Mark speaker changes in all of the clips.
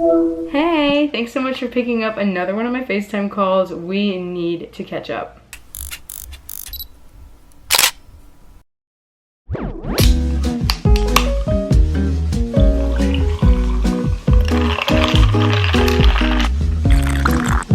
Speaker 1: Hey, thanks so much for picking up another one of my FaceTime calls. We need to catch up.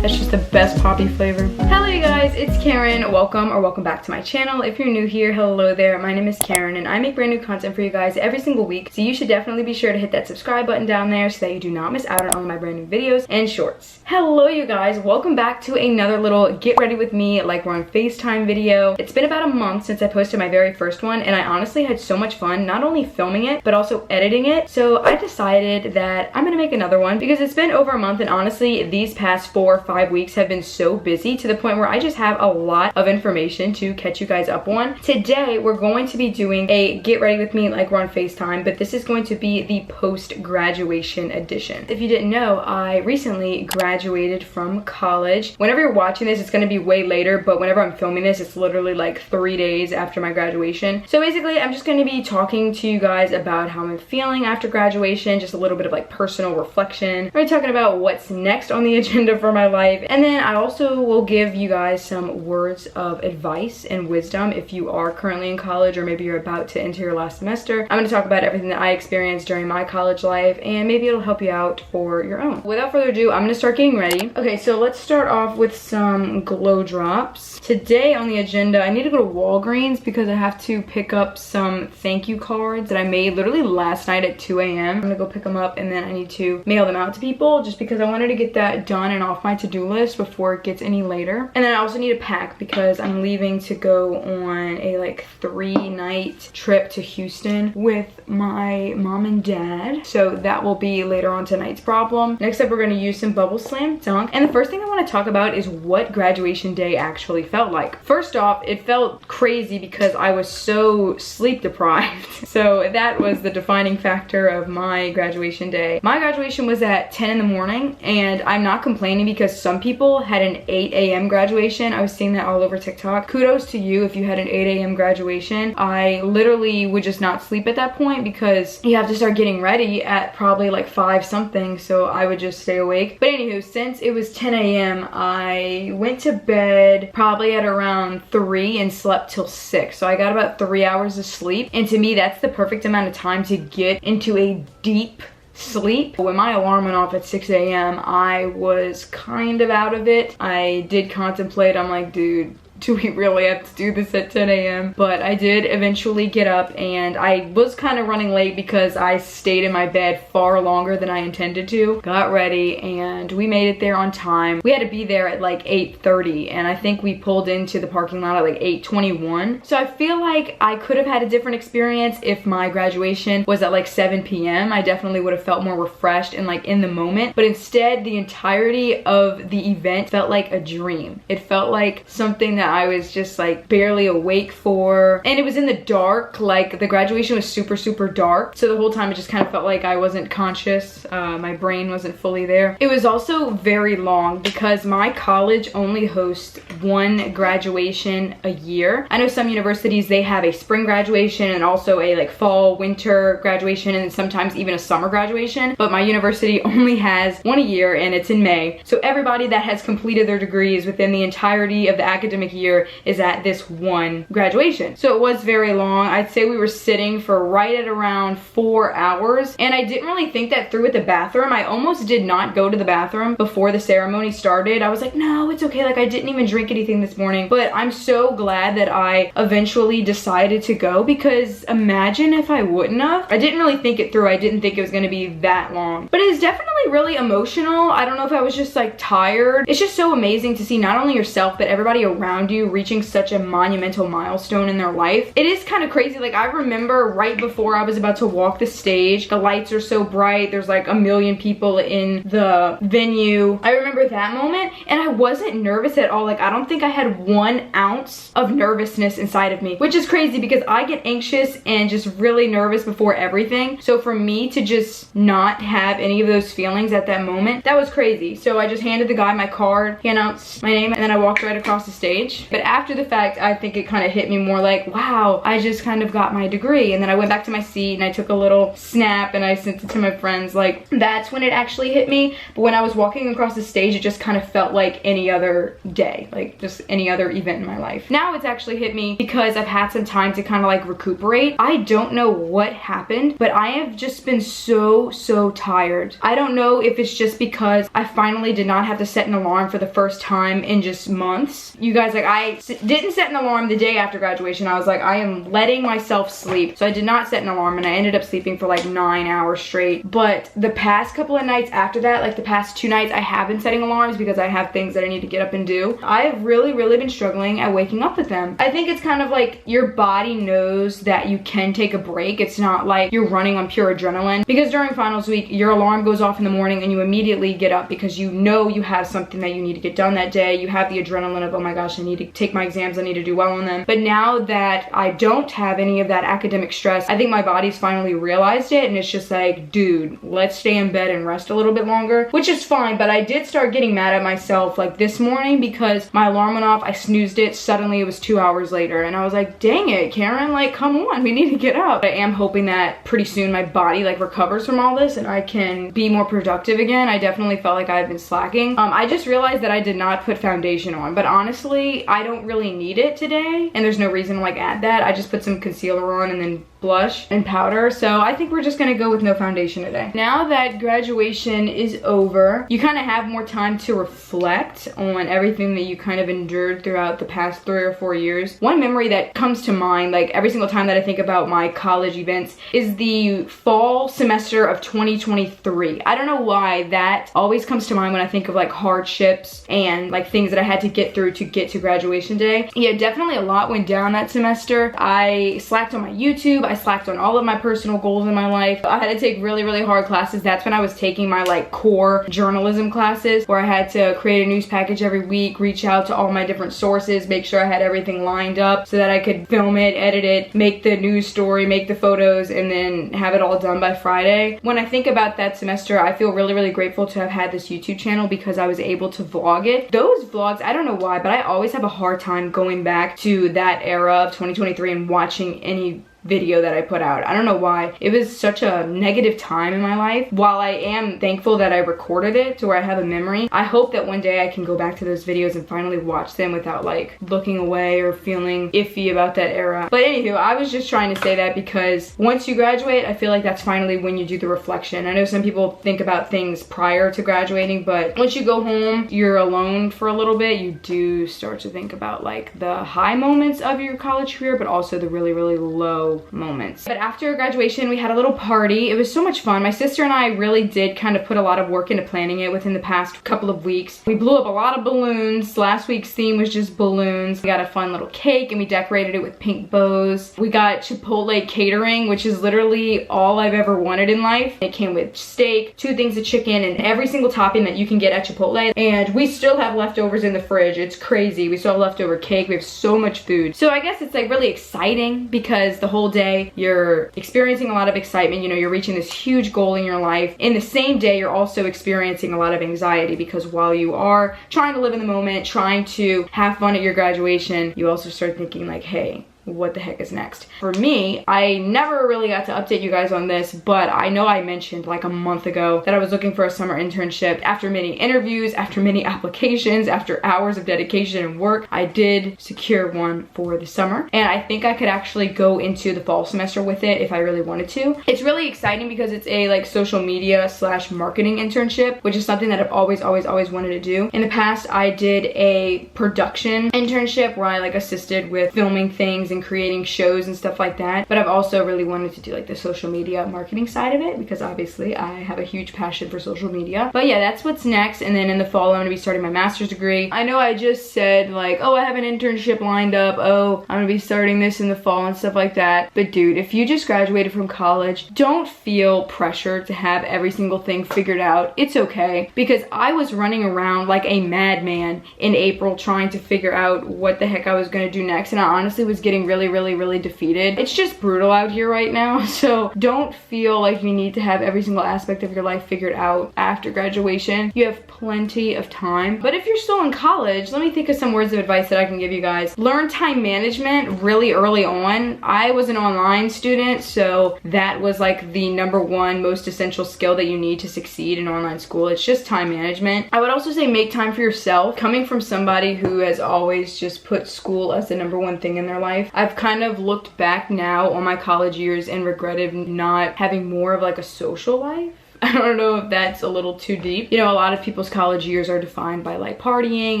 Speaker 1: That's just the best poppy flavor. Hello you guys, it's Karen. Welcome back to my channel. If you're new here, hello there. My name is Karen and I make brand new content for you guys every single week. So you should definitely be sure to hit that subscribe button down there so that you do not miss out on all of my brand new videos and shorts. Hello you guys, welcome back to another little get ready with me like we're on FaceTime video. It's been about a month since I posted my very first one and I honestly had so much fun not only filming it but also editing it. So I decided that I'm gonna make another one because it's been over a month and honestly these past 4 or 5 weeks have been so busy to the point where I just have a lot of information to catch you guys up on. Today we're going to be doing a get ready with me like we're on FaceTime, but this is going to be the post-graduation edition. If you didn't know, I recently graduated from college. Whenever you're watching this, it's going to be way later, but whenever I'm filming this, it's literally like 3 days after my graduation. So basically, I'm just going to be talking to you guys about how I'm feeling after graduation, just a little bit of like personal reflection. We're talking about what's next on the agenda for my life, and then I also will give you guys some words of advice and wisdom if you are currently in college or maybe you're about to enter your last semester. I'm going to talk about everything that I experienced during my college life and maybe it'll help you out for your own. Without further ado, I'm going to start getting ready. Okay, so let's start off with some glow drops. Today on the agenda, I need to go to Walgreens because I have to pick up some thank you cards that I made literally last night at 2 a.m. I'm going to go pick them up and then I need to mail them out to people just because I wanted to get that done and off my to-do list before it gets any later. And then I also need to pack because I'm leaving to go on a like 3-night trip to Houston with my mom and dad. So that will be later on tonight's problem. Next up, we're going to use some Bubble Slam Dunk. And the first thing I want to talk about is what graduation day actually felt like. First off, it felt crazy because I was so sleep deprived. So that was the defining factor of my graduation day. My graduation was at 10 in the morning and I'm not complaining because some people had an 8 a.m. graduation. I was seeing that all over TikTok. Kudos to you if you had an 8 a.m. graduation. I literally would just not sleep at that point because you have to start getting ready at probably like 5 something, so I would just stay awake. But anywho, since it was 10 a.m. I went to bed probably at around 3 and slept till 6. So I got about 3 hours of sleep, and to me that's the perfect amount of time to get into a deep sleep. When my alarm went off at 6 a.m. I was kind of out of it. I did contemplate, I'm like, dude, do we really have to do this at 10 a.m.? But I did eventually get up and I was kind of running late because I stayed in my bed far longer than I intended to. Got ready and we made it there on time. We had to be there at like 8:30 and I think we pulled into the parking lot at like 8:21. So I feel like I could have had a different experience if my graduation was at like 7 p.m. I definitely would have felt more refreshed and like in the moment. But instead, the entirety of the event felt like a dream. It felt like something that I was just like barely awake for, and it was in the dark. Like the graduation was super dark, so the whole time it just kind of felt like I wasn't conscious. My brain wasn't fully there. It was also very long because my college only hosts one graduation a year. I know some universities, they have a spring graduation and also a like fall winter graduation and sometimes even a summer graduation, but my university only has one a year and it's in May. So everybody that has completed their degrees within the entirety of the academic year is at this one graduation. So it was very long. I'd say we were sitting for right at around 4 hours, and I didn't really think that through at the bathroom. I almost did not go to the bathroom before the ceremony started. I was like, no, it's okay, like I didn't even drink anything this morning. But I'm so glad that I eventually decided to go because imagine if I wouldn't have. I didn't really think it through. I didn't think it was going to be that long, but it's definitely really emotional. I don't know if I was just like tired. It's just so amazing to see not only yourself but everybody around you reaching such a monumental milestone in their life. It is kind of crazy. Like I remember right before I was about to walk the stage, the lights are so bright, there's like a million people in the venue. I remember that moment and I wasn't nervous at all. Like I don't think I had 1 ounce of nervousness inside of me, which is crazy because I get anxious and just really nervous before everything. So for me to just not have any of those feelings feelings at that moment. That was crazy. So I just handed the guy my card, he announced my name, and then I walked right across the stage. But after the fact, I think it kind of hit me more like, wow, I just kind of got my degree. And then I went back to my seat and I took a little snap and I sent it to my friends. Like, that's when it actually hit me. But when I was walking across the stage, it just kind of felt like any other day, like just any other event in my life. Now it's actually hit me because I've had some time to kind of like recuperate. I don't know what happened, but I have just been so tired. I don't know if it's just because I finally did not have to set an alarm for the first time in just months. You guys, like, I didn't set an alarm the day after graduation. I was like, I am letting myself sleep. So I did not set an alarm and I ended up sleeping for like 9 hours straight. But the past couple of nights after that, like the past 2 nights, I have been setting alarms because I have things that I need to get up and do. I have really been struggling at waking up with them. I think it's kind of like your body knows that you can take a break. It's not like you're running on pure adrenaline, because during finals week, your alarm goes off in the morning and you immediately get up because you know you have something that you need to get done that day. You have the adrenaline of, oh my gosh, I need to take my exams, I need to do well on them. But now that I don't have any of that academic stress, I think my body's finally realized it, and it's just like, dude, let's stay in bed and rest a little bit longer, which is fine. But I did start getting mad at myself like this morning because my alarm went off, I snoozed it, suddenly it was 2 hours later, and I was like, dang it, Karen, like, come on, we need to get up. I am hoping that pretty soon my body like recovers from all this and I can be more productive again. I definitely felt like I've been slacking. I just realized that I did not put foundation on, but honestly, I don't really need it today, and there's no reason to like add that. I just put some concealer on and then blush and powder, so I think we're just gonna go with no foundation today. Now that graduation is over, you kind of have more time to reflect on everything that you kind of endured throughout the past 3 or 4 years. One memory that comes to mind, like every single time that I think about my college events, is the fall semester of 2023. I don't know why that always comes to mind when I think of like hardships and like things that I had to get through to get to graduation day. Yeah, definitely a lot went down that semester. I slacked on my YouTube, I slacked on all of my personal goals in my life. I had to take really hard classes. That's when I was taking my like core journalism classes, where I had to create a news package every week, reach out to all my different sources, make sure I had everything lined up so that I could film it, edit it, make the news story, make the photos, and then have it all done by Friday. When I think about that semester, I feel really grateful to have had this YouTube channel because I was able to vlog it. Those vlogs, I don't know why, but I always have a hard time going back to that era of 2023 and watching any video that I put out. I don't know why. It was such a negative time in my life. While I am thankful that I recorded it to where I have a memory, I hope that one day I can go back to those videos and finally watch them without like looking away or feeling iffy about that era. But anywho, I was just trying to say that because once you graduate, I feel like that's finally when you do the reflection. I know some people think about things prior to graduating, but once you go home, you're alone for a little bit, you do start to think about like the high moments of your college career, but also the really low moments. But after graduation, we had a little party. It was so much fun. My sister and I really did kind of put a lot of work into planning it within the past couple of weeks. We blew up a lot of balloons. Last week's theme was just balloons. We got a fun little cake and we decorated it with pink bows. We got Chipotle catering, which is literally all I've ever wanted in life. It came with steak, 2 things of chicken, and every single topping that you can get at Chipotle. And we still have leftovers in the fridge. It's crazy. We still have leftover cake. We have so much food. So I guess it's like really exciting because the whole day you're experiencing a lot of excitement. You know, you're reaching this huge goal in your life. In the same day, you're also experiencing a lot of anxiety because while you are trying to live in the moment, trying to have fun at your graduation, you also start thinking like, hey, what the heck is next? For me, I never really got to update you guys on this, but I know I mentioned like a month ago that I was looking for a summer internship. After many interviews, after many applications, after hours of dedication and work, I did secure one for the summer, and I think I could actually go into the fall semester with it if I really wanted to. It's really exciting because it's a like social media / marketing internship, which is something that I've always wanted to do. In the past, I did a production internship where I like assisted with filming things and creating shows and stuff like that, but I've also really wanted to do like the social media marketing side of it because obviously I have a huge passion for social media. But yeah, that's what's next. And then in the fall, I'm gonna be starting my master's degree. I know I just said like, oh, I have an internship lined up, oh, I'm gonna be starting this in the fall and stuff like that. But dude, if you just graduated from college, don't feel pressure to have every single thing figured out. It's okay, because I was running around like a madman in April trying to figure out what the heck I was gonna do next, and I honestly was getting feeling really defeated. It's just brutal out here right now, so don't feel like you need to have every single aspect of your life figured out after graduation. You have plenty of time. But if you're still in college, let me think of some words of advice that I can give you guys. Learn time management really early on. I was an online student, so that was like the #1 most essential skill that you need to succeed in online school. It's just time management. I would also say make time for yourself. Coming from somebody who has always just put school as the #1 thing in their life, I've kind of looked back now on my college years and regretted not having more of like a social life. I don't know if that's a little too deep. You know, a lot of people's college years are defined by like partying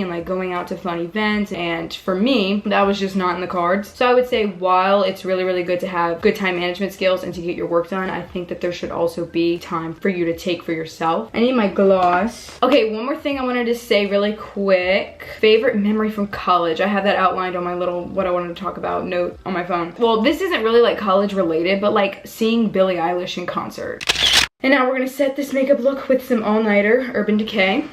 Speaker 1: and like going out to fun events, and for me, that was just not in the cards. So I would say while it's really good to have good time management skills and to get your work done, I think that there should also be time for you to take for yourself. I need my gloss. Okay, one more thing I wanted to say really quick. Favorite memory from college. I have that outlined on my little what I wanted to talk about note on my phone. Well, this isn't really like college related, but like seeing Billie Eilish in concert. And now we're gonna set this makeup look with some all-nighter Urban Decay.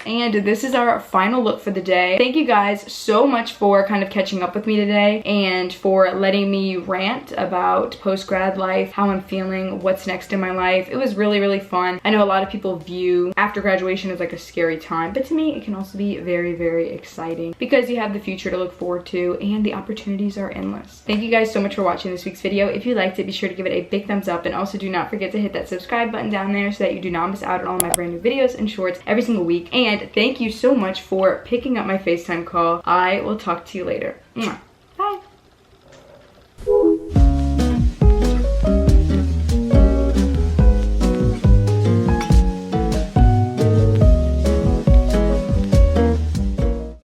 Speaker 1: And this is our final look for the day. Thank you guys so much for kind of catching up with me today and for letting me rant about post-grad life, how I'm feeling, what's next in my life. It was really fun. I know a lot of people view after graduation as like a scary time, but to me it can also be very exciting because you have the future to look forward to and the opportunities are endless. Thank you guys so much for watching this week's video. If you liked it, be sure to give it a big thumbs up, and also do not forget to hit that subscribe button down there so that you do not miss out on all of my brand new videos and shorts every single week. And thank you so much for picking up my FaceTime call. I will talk to you later. Mwah.